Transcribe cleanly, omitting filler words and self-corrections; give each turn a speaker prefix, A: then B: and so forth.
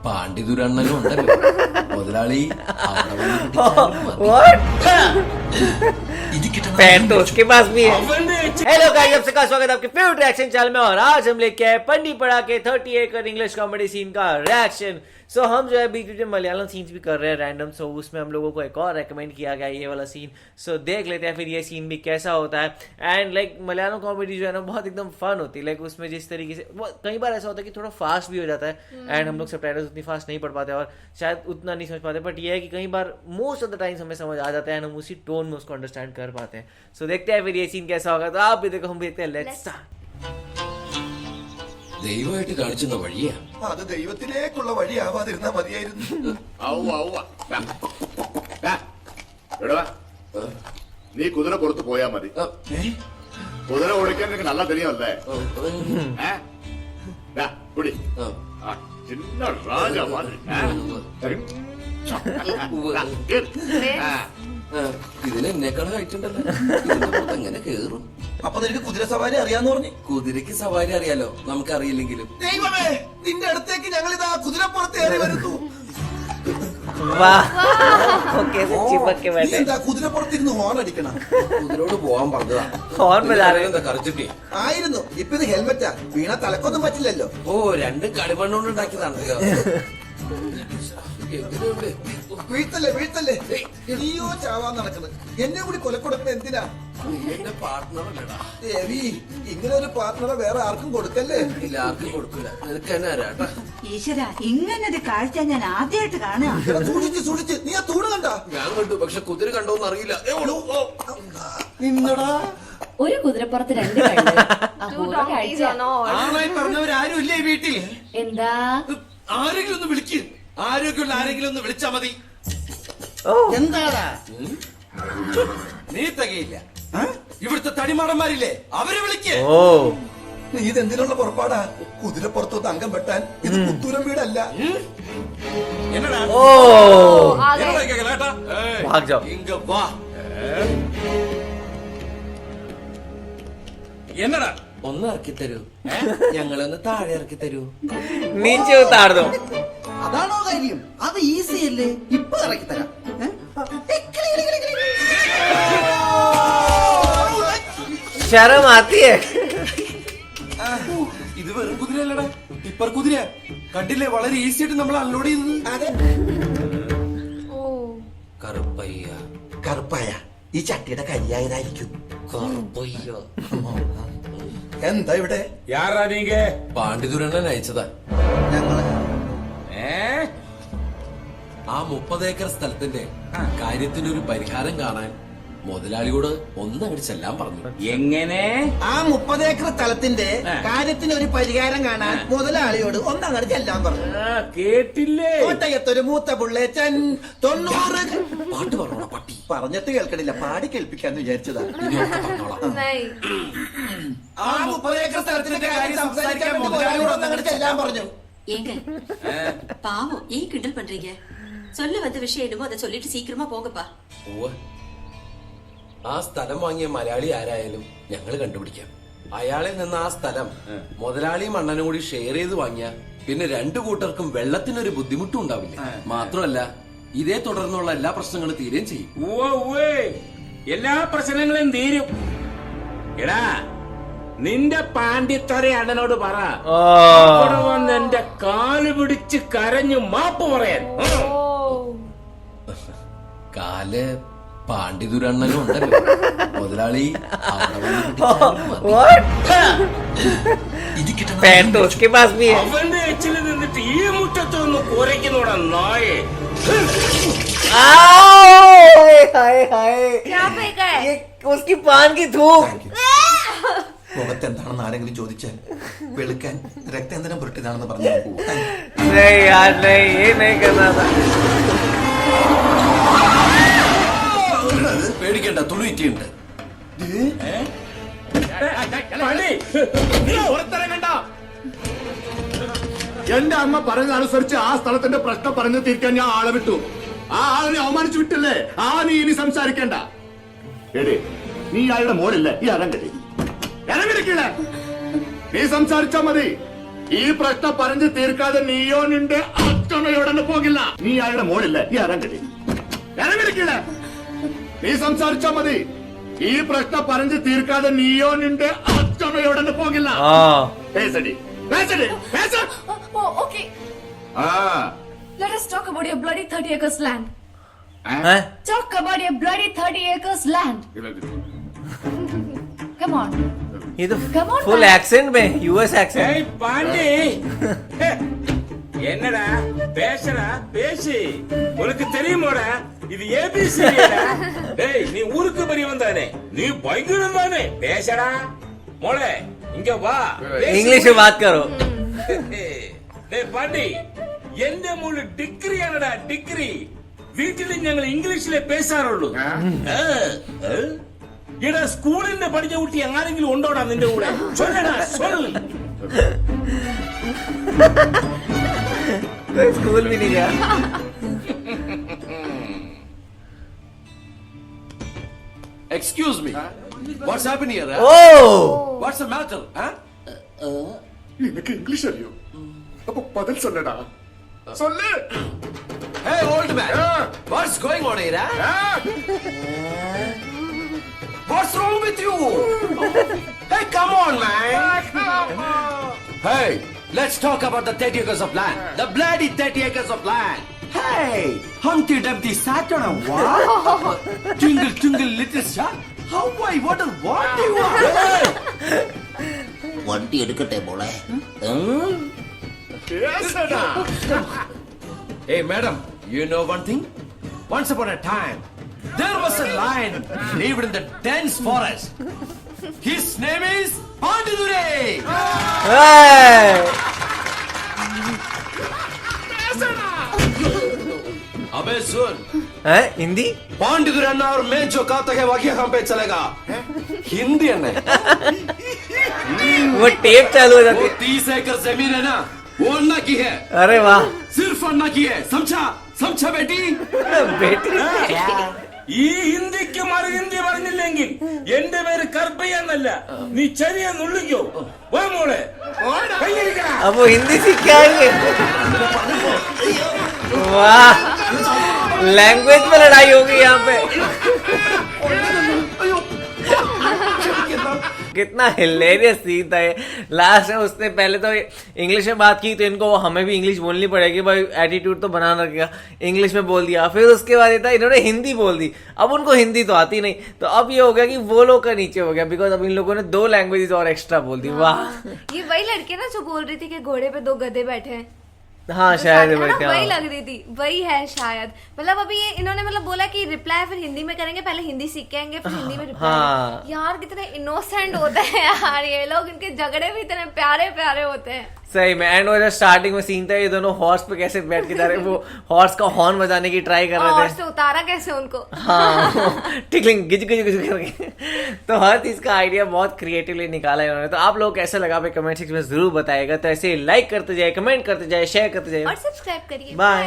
A: പാണ്ഡിതുരണ്ണനും ഉണ്ടല്ലോ മുതലാളി.
B: तो उसके पास भी है। हेलो गाइस, आप सबका स्वागत है आपके फेवरेट रिएक्शन चैनल में। और आज हम लेके आए पंडी पड़ा के 38 का इंग्लिश कॉमेडी सीन का रिएक्शन। सो हम जो है बीच बीच में मलयालम सीन्स भी कर रहे हैं रैंडम। सो उसमें हम लोगों को एक और रेकमेंड किया गया ये वाला सीन। सो देख लेते हैं फिर ये सीन भी कैसा होता है। एंड लाइक मलयालम कॉमेडी जो है ना बहुत एकदम फन होती है। लाइक उसमें जिस तरीके से कई बार ऐसा होता है कि थोड़ा फास्ट भी हो जाता है एंड हम लोग सबटाइटल्स उतनी फास्ट नहीं पढ़ पाते और शायद उतना नहीं समझ पाते। बट ये है कि कई बार मोस्ट ऑफ द टाइम्स हमें समझ आ जाता है एंड हम उसी टोन में उसको अंडरस्टैंड कर पाते हैं। सो देखते हैं फिर ये सीन कैसा होगा। तो आप भी देखो, हम भी देखते हैं। Let's start.
A: ദൈവമായിട്ട് കാണിച്ചെന്ന വഴിയാ
C: അത് ദൈവത്തിലേക്കുള്ള വഴിയാവാതിരുന്നാ മതിയായിരുന്നു.
D: നീ കുതിര പുറത്ത് പോയാ മതി. കുതിര ഓടിക്കാൻ നിനക്ക് നല്ല തെളിയല്ലേ? കുടി ചിന്ന രാജ
A: ഇതിനെക്കാളും കഴിച്ചിട്ടുണ്ടല്ലോ. എങ്ങനെ കേറും?
C: അപ്പൊ നിനക്ക് കുതിര സവാരി അറിയാന്ന് പറഞ്ഞു?
A: കുതിരക്ക് സവാരി അറിയാലോ, നമുക്കറിയില്ലെങ്കിലും.
C: ദൈവമേ, നിന്റെ അടുത്തേക്ക് ഞങ്ങൾ ഇതാ കുതിരപ്പുറത്തേറി വരുന്നു. കുതിരപ്പുറത്തിരുന്ന് ഹോൺ അടിക്കണം.
A: കുതിരോട് പോവാൻ പറഞ്ഞതാ. കറിച്ചിട്ടേ
C: ആയിരുന്നു. ഇപ്പൊ ഇത് ഹെൽമെറ്റാ, വീണ തലക്കൊന്നും പറ്റില്ലല്ലോ.
A: ഓ, രണ്ട് കളിമണ്ണുകൊണ്ട് ഉണ്ടാക്കിയതാണല്ലോ.
C: വീഴ്ത്തല്ലേ വീഴ്ത്തല്ലേ, നീയോ ചാവാൻ നടക്കുന്നത്. എന്നെ കൂടി കൊലക്കൊടുക്കുന്നത് എന്തിനാ?
A: എന്റെ പാർട്ട്ണറല്ലടാ
C: ദേവി. ഇങ്ങനെ ഒരു പാർട്ട്ണറെ വേറെ ആർക്കും കൊടുക്കല്ലേ?
A: ഇല്ല, ആർക്കും കൊടുക്കില്ല. നിനക്ക് തന്നെ ആരാട്ടാ?
E: ഈശ്വര, ഇങ്ങനൊരു കാഴ്ച ഞാൻ ആദ്യമായിട്ട് കാണുക.
C: സൂക്ഷിച്ച് സൂക്ഷിച്ച്. നീ ആ തൂണ് കണ്ട?
A: ഞാൻ കണ്ടു, പക്ഷെ കുതിര കണ്ടോന്ന് അറിയില്ല.
C: നിന്നടാ
F: ഒരു കുതിരപ്പുറത്ത് രണ്ട്
A: ആണായി പറഞ്ഞവരാരും ഇല്ലേ വീട്ടിൽ?
F: എന്താ?
A: ആരെങ്കിലും ഒന്ന് വിളിക്ക്. ആരോഗ്യമുള്ള ആരെങ്കിലും ഒന്ന് വിളിച്ചാ മതി.
C: എന്താടാ?
A: നീ തികയില്ല. ഇവിടുത്തെ തടിമാടന്മാരില്ലേ, അവരെ വിളിക്ക്.
C: നീ ഇതെന്തിനുള്ള പുറപ്പാടാ? കുതിരപ്പുറത്തോട്ട് അംഗം വെട്ടാൻ. ഇത് പുത്തൂരം വീടല്ല.
A: എന്നടാ എന്നടാ ഒന്ന് ഇറക്കി തരൂ. ഞങ്ങളൊന്ന് താഴെ ഇറക്കി തരൂ.
B: നീച്ചു താഴ്ന്നു.
G: അതാണോ കാര്യം? അത് ഈസി അല്ലേ? ഇപ്പൊ ഇറക്കി തരാം.
B: शर्म आती है.
A: ഇത് വെറും കുതിരയല്ലടാ, ടിപ്പർ കുതിര. കണ്ടില്ലേ, വളരെ ഈസി ആയിട്ട് നമ്മൾ അൺലോഡ് ചെയ്തത്. കറുപ്പയ്യ.
C: കറുപ്പായ ഈ ചട്ടിയുടെ കരിയായതായിരിക്കും.
A: കറുപ്പയ്യ
C: എന്താ ഇവിടെ?
A: പാണ്ഡിതുരണ്ണൻ അയച്ചതാ.
C: ഞങ്ങള്
A: ആ 30 ഏക്കർ സ്ഥലത്തിന്റെ കാര്യത്തിനൊരു പരിഹാരം കാണാൻ മുതലാളിയോട് ഒന്നങ്ങോട്ട് ചെല്ലാൻ പറഞ്ഞു.
G: എങ്ങനെ?
C: ആ 30 ഏക്കർ സ്ഥലത്തിന്റെ കാര്യത്തിന് ഒരു പരിഹാരം കാണാൻ മുതലാളിയോട് ഒന്നങ്ങോട്ട് ചെല്ലാൻ പറഞ്ഞു.
G: കേട്ടില്ലേ?
C: കോട്ടയത്തൊരു മൂത്ത പുള്ളേച്ചൻ 90.
A: പാട്ട് പറഞ്ഞോളാം പട്ടി.
C: പറഞ്ഞിട്ട് കേൾക്കണില്ല, പാടി കേൾപ്പിക്കാന്ന് വിചാരിച്ചതാ. ആ 30 ഏക്കർ സ്ഥലത്തിന്റെ കാര്യം സംസാരിക്കാൻ മുതലാളിയോട് ഒന്നങ്ങോട്ട് ചെല്ലാൻ പറഞ്ഞു.
F: ஏங்க பாவம் ஏன் கிண்டல் பண்றீங்க? சொல்ல வந்த விஷயம் என்னமோ அதை சொல்லிட்டு சீக்கிரமா போங்கப்பா.
A: ആ സ്ഥലം വാങ്ങിയ മലയാളി ആരായാലും ഞങ്ങൾ കണ്ടുപിടിക്കാം. അയാളിൽ നിന്ന് ആ സ്ഥലം മുതലാളിയും അണ്ണനും കൂടി ഷെയർ ചെയ്ത് വാങ്ങിയ പിന്നെ രണ്ടു കൂട്ടർക്കും വെള്ളത്തിനൊരു ബുദ്ധിമുട്ടും ഉണ്ടാവില്ല. മാത്രമല്ല ഇതേ തുടർന്നുള്ള എല്ലാ പ്രശ്നങ്ങളും തീരുകയും ചെയ്യും.
G: എല്ലാ പ്രശ്നങ്ങളും തീരും. എടാ, നിന്റെ പാണ്ഡിത്തറ അണ്ണനോട് പറ, അവിടെ വന്ന് എന്റെ കാല് പിടിച്ച് കരഞ്ഞു മാപ്പ് പറയാൻ.
A: കാല് പാണ്ഡിതുരണ്ണനും ഉണ്ടല്ലോ മുതലാളി.
B: तो उसके पास भी है.
G: അവന്റെ എച്ചിൽ നിന്നിട്ട് ഈ മുറ്റത്തൊന്ന് കുരയ്ക്കുന്നോടാ നായെ.
B: हाय हाय, ये उसकी पान की थूक.
C: മുഖത്ത് എന്താണെന്ന് ആരെങ്കിലും ചോദിച്ചാൽ വെളുക്കാൻ രക്തേന്ദ്രം പുരട്ടിയതാണെന്ന് പറഞ്ഞു.
B: नहीं यार, नहीं, ये नहीं करना था.
A: പേടിക്കണ്ട, തുളുയിട്ടുണ്ട്.
D: എന്റെ അമ്മ പറഞ്ഞതനുസരിച്ച് ആ സ്ഥലത്തിന്റെ പ്രശ്നം പറഞ്ഞു തീർക്കാൻ ഞാൻ ആളെ വിട്ടു. ആ ആളിനെ അവമാനിച്ചു വിട്ടില്ലേ? ആ നീ ഇനി സംസാരിക്കണ്ട. എടേ, നീ അയാളുടെ മോളില്ലേ? ഈ അരങ്കടി ഇറങ്ങിരിക്കില്ല. നീ സംസാരിച്ചാ മതി. ഈ പ്രശ്നം പറഞ്ഞു തീർക്കാതെ നീയോ നിന്റെ അച്ഛനയോടൊന്ന് പോകില്ല. നീ അയാളുടെ മോളില്ലേ? ഈ ഇറങ്ങടി, ഇറങ്ങിടിക്കില്ല. നീ സംസാരിച്ചാ മതി. ഈ പ്രശ്നം പറഞ്ഞു തീർക്കാതെ നീയോ നിന്റെ അച്ഛനയോടൊന്ന് പോകില്ല. പേസടി, പേസടി, പേസ.
H: Oh, okay.
D: ആ
H: Let us talk about your bloody 30 acres land.
B: हैं?
H: Talk about your bloody 30 acres land. Come on.
B: ये तो
H: Come on,
B: full
H: man.
B: Accent में यूएस एक्सेंट
I: ஏய் பாண்டி என்னடா பேசுறா பேசி உனக்கு தெரியுமோடா இது ஏபிசி டேய் நீ ஊருக்கு பெரியவன் தானே நீ பயங்கரம் தானே பேசடா மோளே இங்க வா பேசு.
B: इंग्लिश में बात करो
I: டேய் பாண்டி എന്റെ മോള് ഡിഗ്രിയാണടാ ഡിഗ്രി വീട്ടിൽ ഞങ്ങൾ ഇംഗ്ലീഷിലെ പേശാറുള്ളൂ എടാ സ്കൂളിന്റെ പഠിച്ച കുട്ടി ആരെങ്കിലും ഉണ്ടോടാ നിന്റെ കൂടെ ചൊല്ലടാ ചൊല്ല്
B: कोई स्कूल भी नहीं गया
A: excuse me, what's happen here?
B: Oh
A: what's the matter?
D: എനിക്ക് ഇംഗ്ലീഷ് അറിയോ? അപ്പൊ പതിൽ സൊല്ലടാ, സൊല്ല്.
A: Hey old man, what's going on here? What's wrong with you? Hey, come on, man. Hey, let's talk about the 30 acres of land. The bloody 30 acres of land. Hey, Humpty Dumpty sat on a what? Twinkle, twinkle, little star. How I wonder what you are.
G: വണ്ടി എടുക്കട്ടെ മോളെ.
D: പേസടാ.
A: Hey, madam, you know one thing? Once upon a time, there was a lion lived in the dense forest. His name is Pandidure. अबे सुन,
B: हैं? हिंदी
A: पांडुरंग अन्ना और मैं जो कहता है वाक्य हम पे चलेगा. हिंदी है ना?
B: वो टेप चालू हो जाती
A: वो
B: है
A: 30 एकड़ जमीन है ना, वो अन्ना की है,
B: अरे वाह
A: सिर्फ अन्ना की है. समझा? समझा बेटी?
B: बेटी
I: ഈ ഹിന്ദിക്ക് മറു ഹിന്ദി പറഞ്ഞില്ലെങ്കിൽ എന്റെ പേര് കർപ്പയ്യ എന്നല്ല, നീ ചെറിയ നുള്ളിക്കോ. വാ മോളെ കയ്യിരിക്കടാ.
B: अब वो हिंदी सीख के आएंगे वाह लैंग्वेज में लड़ाई होगी यहाँ पे कितना हिलेरियस सीन था ये. लास्ट में उसने पहले तो इंग्लिश में बात की तो इनको हमें भी इंग्लिश बोलनी पड़ेगी भाई, एटीट्यूड तो बनाना रखेगा. इंग्लिश में बोल दिया, फिर उसके बाद ये था इन्होंने हिंदी बोल दी. अब उनको हिंदी तो आती नहीं, तो अब ये हो गया कि वो लोग का नीचे हो गया बिकॉज अब इन लोगों ने 2 लैंग्वेजेस और एक्स्ट्रा बोल दी. वाह
H: ये वही लड़के ना जो बोल रही थी कि घोड़े पे 2 गधे बैठे हैं.
B: हाँ शायद
H: है ना,
B: बैठे
H: वही
B: हाँ.
H: लग रही थी, वही है शायद. मतलब अभी ये इन्होंने मतलब बोला कि रिप्लाई फिर हिंदी में करेंगे, पहले हिंदी सीख के आएंगे फिर हिंदी में रिप्लाई.
B: हाँ.
H: यार कितने इनोसेंट होते हैं यार ये लोग, इनके झगड़े भी इतने प्यारे प्यारे होते हैं.
B: सही में. एंड वो जो स्टार्टिंग में सीन था ये दोनों हॉर्स पे कैसे बैठ के जा रहे, वो हॉर्स का हॉर्न बजाने की ट्राई कर
H: और
B: रहे थे.
H: से उतारा कैसे उनको.
B: हाँ टिकलिंग गिज गिज गिज करके. तो हर चीज का आइडिया बहुत क्रिएटिवली निकाला है इन्होंने. तो आप लोग कैसे लगा भाई कमेंट सेक्शन में जरूर बताइएगा. तो ऐसे लाइक करते जाए, कमेंट करते जाए, शेयर करते जाए.
H: और सब्सक्राइब करिए.
B: बाय.